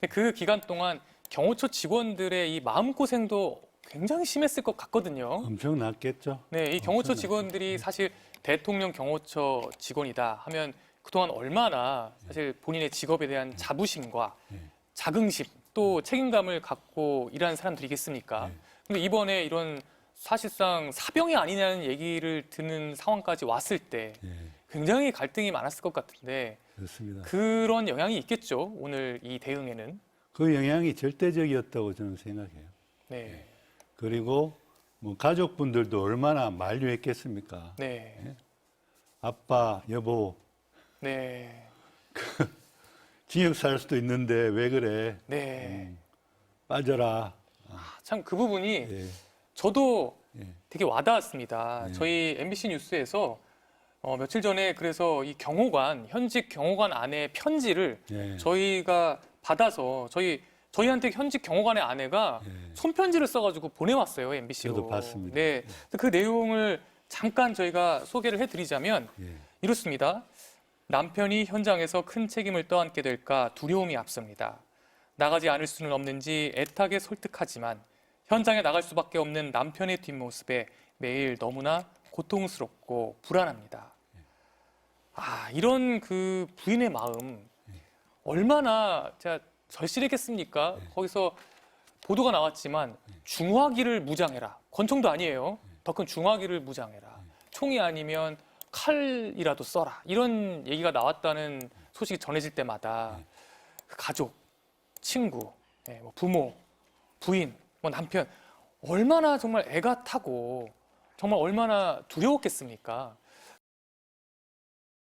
근데 그 기간 동안 경호처 직원들의 이 마음고생도 굉장히 심했을 것 같거든요. 엄청났겠죠. 네, 이 경호처 직원들이 사실 대통령 경호처 직원이다 하면 그동안 얼마나 사실 본인의 직업에 대한 자부심과 자긍심 또 책임감을 갖고 일하는 사람들이겠습니까? 근데 이번에 이런 사실상 사병이 아니냐는 얘기를 듣는 상황까지 왔을 때 굉장히 갈등이 많았을 것 같은데 그렇습니다. 그런 영향이 있겠죠, 오늘 이 대응에는. 그 영향이 절대적이었다고 저는 생각해요. 네. 그리고 뭐 가족분들도 얼마나 만류했겠습니까? 네. 아빠, 여보, 네. 징역 살 수도 있는데 왜 그래? 네. 빠져라. 참 그 부분이 예. 저도 예. 되게 와닿았습니다. 저희 MBC 뉴스에서 며칠 전에 그래서 이 경호관, 현직 경호관 아내 편지를 예. 저희가 받아서 저희한테 현직 경호관의 아내가 손편지를 써가지고 보내왔어요, MBC로. 저도 봤습니다. 네. 그 내용을 잠깐 저희가 소개를 해드리자면 이렇습니다. 남편이 현장에서 큰 책임을 떠안게 될까 두려움이 앞섭니다. 나가지 않을 수는 없는지 애타게 설득하지만 현장에 나갈 수밖에 없는 남편의 뒷모습에 매일 너무나 고통스럽고 불안합니다. 이런 그 부인의 마음 얼마나 제가 절실했겠습니까? 거기서 보도가 나왔지만 중화기를 무장해라. 권총도 아니에요. 더 큰 중화기를 무장해라. 총이 아니면 칼이라도 써라. 이런 얘기가 나왔다는 소식이 전해질 때마다 그 가족, 친구, 뭐 부모, 부인, 뭐 남편 얼마나 정말 애가 타고 정말 얼마나 두려웠겠습니까?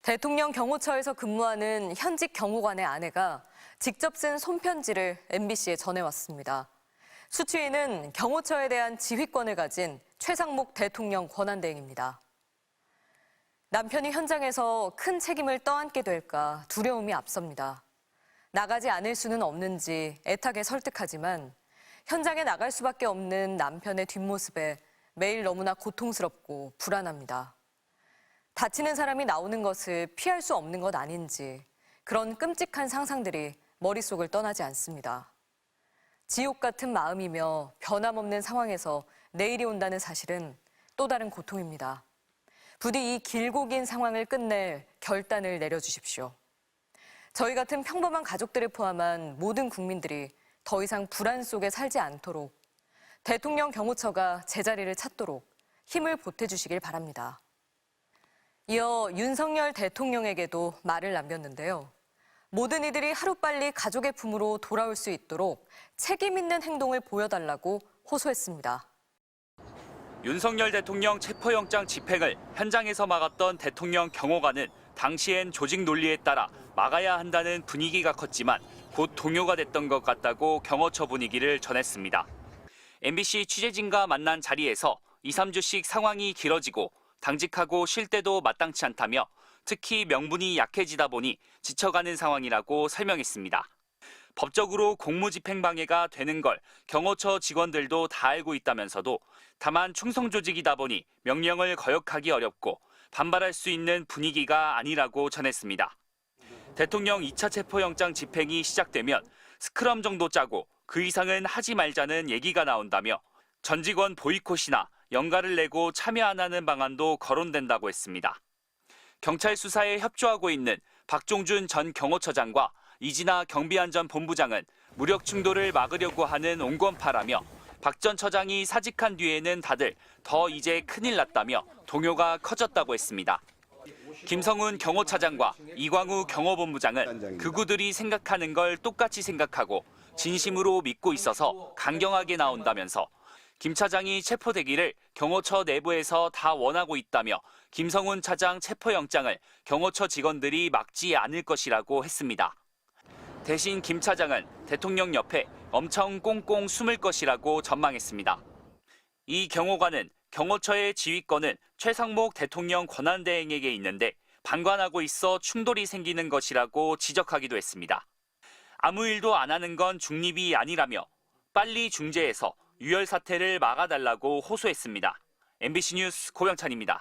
대통령 경호처에서 근무하는 현직 경호관의 아내가 직접 쓴 손편지를 MBC에 전해왔습니다. 수취인은 경호처에 대한 지휘권을 가진 최상목 대통령 권한대행입니다. 남편이 현장에서 큰 책임을 떠안게 될까 두려움이 앞섭니다. 나가지 않을 수는 없는지 애타게 설득하지만 현장에 나갈 수밖에 없는 남편의 뒷모습에 매일 너무나 고통스럽고 불안합니다. 다치는 사람이 나오는 것을 피할 수 없는 것 아닌지 그런 끔찍한 상상들이 머릿속을 떠나지 않습니다. 지옥 같은 마음이며 변함없는 상황에서 내일이 온다는 사실은 또 다른 고통입니다. 부디 이 길고 긴 상황을 끝낼 결단을 내려주십시오. 저희 같은 평범한 가족들을 포함한 모든 국민들이 더 이상 불안 속에 살지 않도록 대통령 경호처가 제자리를 찾도록 힘을 보태주시길 바랍니다. 이어 윤석열 대통령에게도 말을 남겼는데요. 모든 이들이 하루빨리 가족의 품으로 돌아올 수 있도록 책임 있는 행동을 보여달라고 호소했습니다. 윤석열 대통령 체포영장 집행을 현장에서 막았던 대통령 경호관은 당시엔 조직 논리에 따라 막아야 한다는 분위기가 컸지만 곧 동요가 됐던 것 같다고 경호처 분위기를 전했습니다. MBC 취재진과 만난 자리에서 2, 3주씩 상황이 길어지고 당직하고 쉴 때도 마땅치 않다며 특히 명분이 약해지다 보니 지쳐가는 상황이라고 설명했습니다. 법적으로 공무집행방해가 되는 걸 경호처 직원들도 다 알고 있다면서도 다만 충성조직이다 보니 명령을 거역하기 어렵고 반발할 수 있는 분위기가 아니라고 전했습니다. 대통령 2차 체포영장 집행이 시작되면 스크럼 정도 짜고 그 이상은 하지 말자는 얘기가 나온다며 전 직원 보이콧이나 연가를 내고 참여 안 하는 방안도 거론된다고 했습니다. 경찰 수사에 협조하고 있는 박종준 전 경호처장과 이진아 경비안전본부장은 무력 충돌을 막으려고 하는 온건파라며 박 전 처장이 사직한 뒤에는 다들 더 이제 큰일 났다며 동요가 커졌다고 했습니다. 김성훈 경호차장과 이광우 경호본부장은 그구들이 생각하는 걸 똑같이 생각하고 진심으로 믿고 있어서 강경하게 나온다면서 김 차장이 체포되기를 경호처 내부에서 다 원하고 있다며 김성훈 차장 체포영장을 경호처 직원들이 막지 않을 것이라고 했습니다. 대신 김 차장은 대통령 옆에 엄청 꽁꽁 숨을 것이라고 전망했습니다. 이 경호관은 경호처의 지휘권은 최상목 대통령 권한대행에게 있는데 방관하고 있어 충돌이 생기는 것이라고 지적하기도 했습니다. 아무 일도 안 하는 건 중립이 아니라며 빨리 중재해서 유혈 사태를 막아달라고 호소했습니다. MBC 뉴스 고병찬입니다.